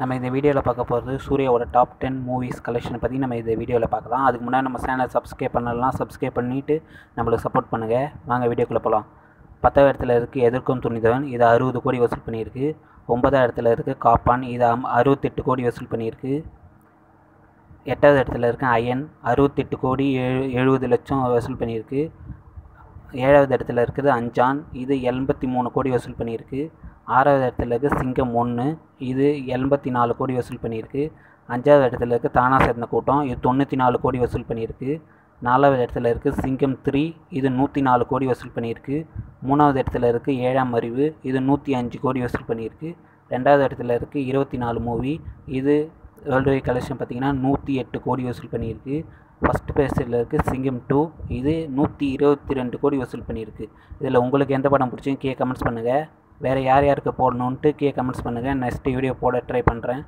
நம்ம இந்த வீடியோவில் பார்க்க போகிறது சூர்யாவோட டாப் 10 மூவிஸ் கலெக்ஷனை பற்றி நம்ம இந்த வீடியோவில் பார்க்கலாம். அதுக்கு முன்னாடி நம்ம சேனல் சப்ஸ்கிரைப் பண்ணலாம், சப்ஸ்கிரைப் பண்ணிவிட்டு நம்மளுக்கு சப்போர்ட் பண்ணுங்கள். வாங்க வீடியோக்குள்ளே போகலாம். 10வது இடத்துல இருக்குது எதிர்க்கும் துணிந்தவன், இது 60 கோடி வசூல் பண்ணியிருக்கு. 9வது இடத்துல இருக்குது காப்பான், இது 68 கோடி வசூல் பண்ணியிருக்கு. 8வது இடத்துல இருக்க அயன் 68 கோடி 70 லட்சம் வசூல் பண்ணியிருக்கு. 7வது இடத்துல இருக்குது அஞ்சான், இது 83 கோடி வசூல் பண்ணியிருக்கு. 6வது இடத்துல இருக்குது சிங்கம் 1, இது 84 கோடி வசூல் பண்ணியிருக்கு. 5வது இடத்துல இருக்குது தானா சேர்ந்த கூட்டம், இது 94 கோடி வசூல் பண்ணியிருக்கு. 4வது இடத்துல இருக்குது சிங்கம் 3, இது 104 கோடி வசூல் பண்ணியிருக்கு. 3வது இடத்துல இருக்குது 7ஆம் அறிவு, இது 105 கோடி வசூல் பண்ணியிருக்கு. 2வது இடத்துல இருக்குது 24 மூவி, இது வேர்ல்டு வைட் கலெக்ஷன் பார்த்திங்கன்னா 108 கோடி வசூல் பண்ணியிருக்கு. ஃபஸ்ட் பிளேஸில் இருக்குது சிங்கம் 2, இது 122 கோடி வசூல் பண்ணியிருக்கு. இதில் உங்களுக்கு எந்த படம் பிடிச்சிங்க கீழே கமெண்ட்ஸ் பண்ணுங்கள். வேறு யார் யாருக்கு போடணுன்ட்டு கீழே கமெண்ட்ஸ் பண்ணுங்கள். நெக்ஸ்ட் வீடியோ போட ட்ரை பண்ணுறேன்.